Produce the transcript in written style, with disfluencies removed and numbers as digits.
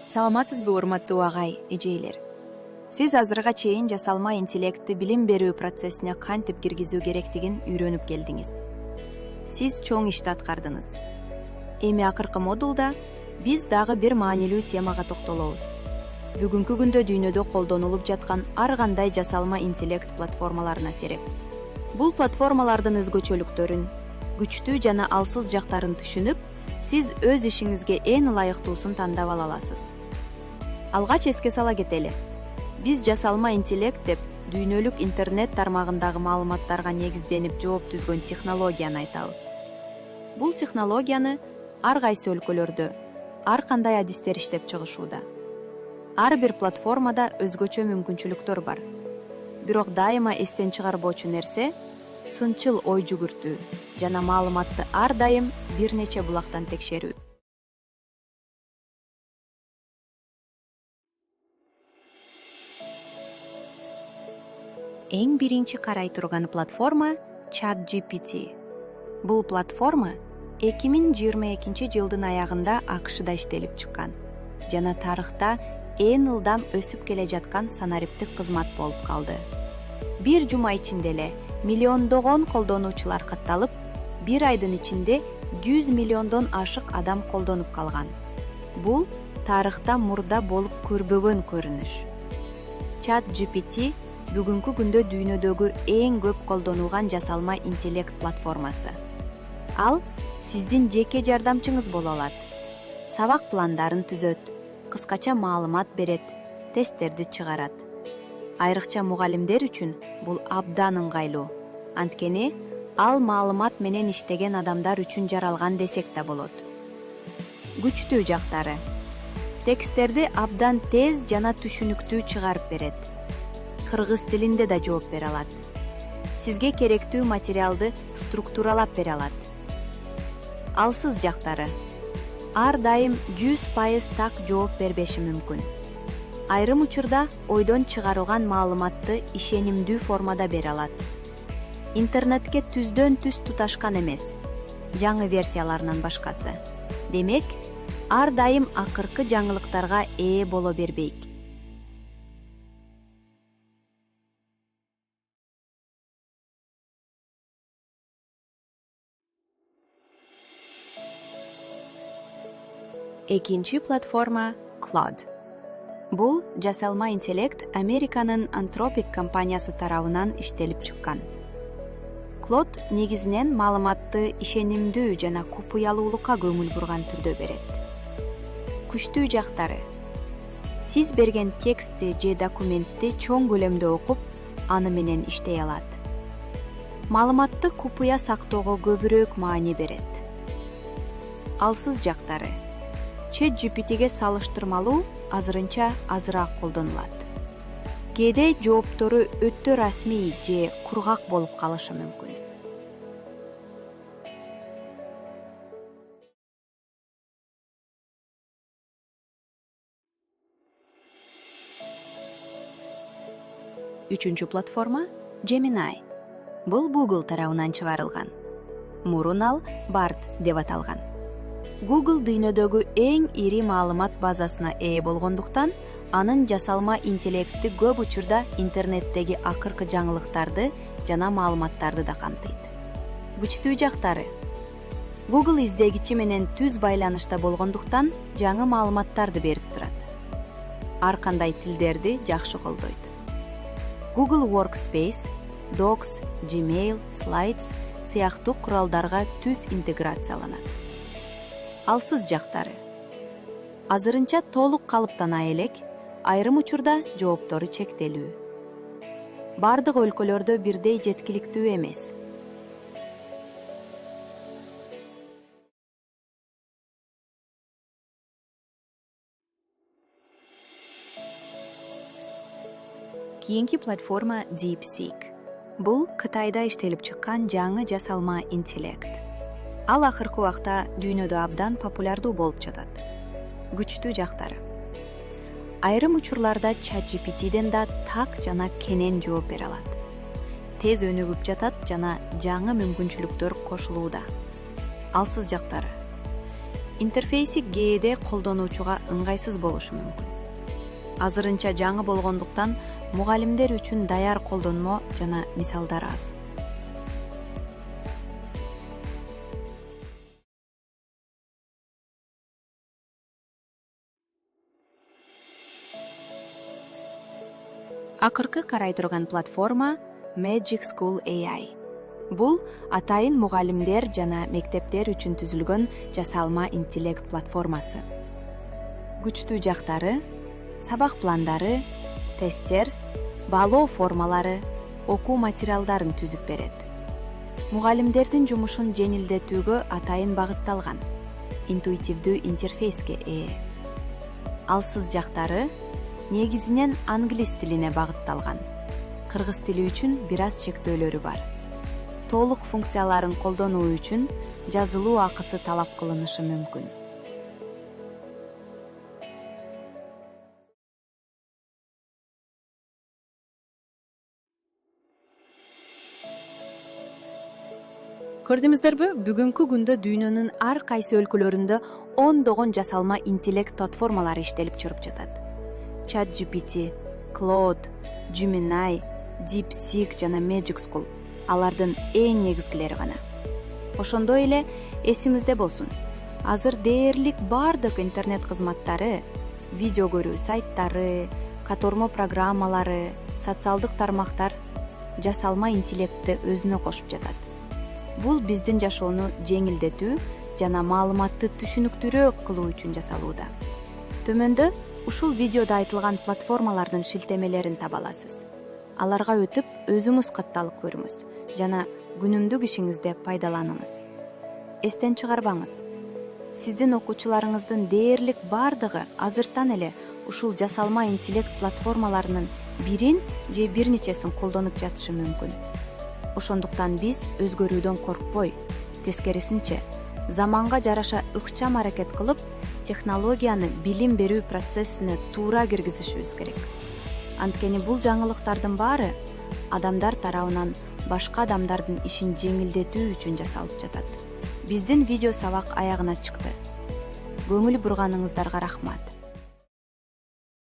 Саламатсызбы урматтуу агай, эжейлер. Сиз азырга чейин жасалма интеллектти билим берүү процессине кантип киргизүү керектигин үйрөнүп келдиңиз. Сиз чоң ишти аткардыңыз. Эми акыркы модулда биз дагы бир маанилүү темага токтолобуз. Бүгүнкү күндө дүйнөдө колдонулуп жаткан ар кандай жасалма интеллект платформаларына сереп. Бул платформалардын өзгөчөлүктөрүн, күчтүү жана алсыз жактарын түшүнүп, сиз өз ишиңизге эң ылайыктуусун тандап ала аласыз. Алгач эске сала кетели. Биз жасалма интеллект деп дүйнөлүк интернет тармагындагы маалыматтарга негизденип жооп түзгөн технологияны айтабыз. Бул технологияны ар кайсы өлкөлөрдө, ар кандай адистер иштеп чыгышууда. Ар бир платформада өзгөчө мүмкүнчүлүктөр бар. Бирок дайыма эстен чыгарбоочу нерсе сынчыл ой жүгүртүү жана маалыматты ар дайым бир нече булактан текшерүү. Эң биринчи карай турган платформа ChatGPT. Бул платформа 2022 жылдын аягында АКШда иштелип чыккан жана тарыхта эң ылдам өсүп келе жаткан санариптик кызмат болуп калды. Бир жума ичинде эле миллиондогон колдонуучулар катталып, бир айдын ичинде 100 миллиондон ашык адам колдонуп калган. Бул тарыхта мурда болуп көрбөгөн көрүнүш. ChatGPT бүгүнкү күндө дүйнөдөгү эң көп колдонулган жасалма интеллект платформасы. Ал сиздин жеке жардамчыңыз боло алат. Сабак пландарын түзөт, кыскача маалымат берет, тесттерди чыгарат. Айрыкча мугалимдер үчүн бул абдан ыңгайлуу. Анткени ал маалымат менен иштеген адамдар үчүн жаралган десек да болот. Күчтүү жактары: тексттерди абдан тез жана түшүнүктүү чыгарып берет. Кыргыз тилинде да жооп бере алат. Сизге керектүү материалды структуралап бере алат. Алсыз жактары: ар дайым 100% так жооп бербеши мүмкүн. Айрым учурда ойдон чыгарылган маалыматты ишенимдүү формада бере алат. Интернетке түздөн түз туташкан эмес, жаңы версияларынан башкасы. Демек, ар дайым акыркы жаңылыктарга ээ боло бербейт. Экинчи платформа Claude. Бул жасалма интеллект Американын Anthropic компаниясы тарабынан иштелип чыккан. Claude негизинен маалыматты ишенимдүү жана купуялуулукка көңүл бурган түрдө берет. Күчтүү жактары: сиз берген текстти же документти чоң көлөмдө окуп, аны менен иштей алат. Маалыматты купуя сактоого көбүрөөк маани берет. Алсыз жактары: ChatGPTге салыштырмалуу азырынча азыраак колдонулат. Кээде жооптору өтө расмий же кургак болуп калышы мүмкүн. Үчүнчү платформа Gemini. Бул Google тарабынан чыгарылган. Мурун ал Bard деп аталган. Google дүйнөдөгү эң ири маалымат базасына ээ болгондуктан, анын жасалма интеллекти көп учурда интернеттеги акыркы жаңылыктарды жана маалыматтарды да камтыйт. Күчтүү жактары: Google издегичи менен түз байланышта болгондуктан, жаңы маалыматтарды берип турат. Ар кандай тилдерди жакшы колдойт. Google Workspace, Docs, Gmail, Slides сыяктуу куралдарга түз интеграцияланат. Алсыз жактары: азырынча толук калыптана элек, айрым учурда жооптору чектелүү. Бардык өлкөлөрдө бирдей жеткиликтүү эмес. Кийинки платформа DeepSeek. Бул Кытайда иштелип чыккан жаңы жасалма интеллект. Ал акыркы убакта дүйнөдө абдан популярдуу болуп жатат. Күчтүү жактары: айрым учурларда ChatGPTден да так жана кенен жооп бере алат. Тез өнүгүп жатат жана жаңы мүмкүнчүлүктөр кошулууда. Алсыз жактары: интерфейси кээде колдонуучуга ыңгайсыз болушу мүмкүн. Азырынча жаңы болгондуктан мугалимдер үчүн даяр колдонмо жана мисалдар аз. Акыркы карай турган платформа Magic School AI. Бул атайын мугалимдер жана мектептер үчүн түзүлгөн жасалма интеллект платформасы. Күчтүү жактары сабак пландары, тесттер, баалоо формалары, окуу материалдарын түзүп берет. Мугалимдердин жумушун жеңилдетүүгө атайын багытталган, интуитивдүү интерфейске ээ. Алсыз жактары негизинен англис тилине багытталган. Кыргыз тили үчүн бир аз чектөөлөрү бар. Толук функцияларын колдонуу үчүн жазылуу акысы талап кылынышы мүмкүн. Көрдүңүздөрбү, бүгүнкү күндө дүйнөнүн ар кайсы өлкөлөрүндө ондогон жасалма интеллект платформалары иштелип чыгып жатат. ChatGPT, Claude, Gemini, DeepSeek жана Magic School алардын эң негизгилери гана. Ошондой эле эсимизде болсун. Азыр дээрлик бардык интернет кызматтары, видео көрүү сайттары, катормо программалары, социалдык тармактар жасалма интеллектти өзүнө кошуп жатат. Бул биздин жашоону жеңилдетүү жана маалыматты түшүнүктүүрөөк кылуу үчүн жасалууда. Төмөндө ушул видеодо айтылган платформалардын шилтемелерин таба аласыз. Аларга өтүп, өзүңүз катталып көрүңүз жана күнүмдүк ишиңизде пайдаланыңыз. Эстен чыгарбаңыз. Сиздин окуучуларыңыздын дээрлик бардыгы азыртан эле ушул жасалма интеллект платформаларынын бирин же бир нечесин колдонуп жатышы мүмкүн. Ошондуктан биз өзгөрүүдөн коркпой, тескерисинче, заманга жараша ыкчам аракет кылып, технологияны билим берүү процессине туура киргизишибиз керек. Анткени бул жаңылыктардын баары адамдар тарабынан башка адамдардын ишин жеңилдетүү үчүн жасалып жатат. Биздин видео сабак аягына чыкты. Көңүл бурганыңыздарга рахмат.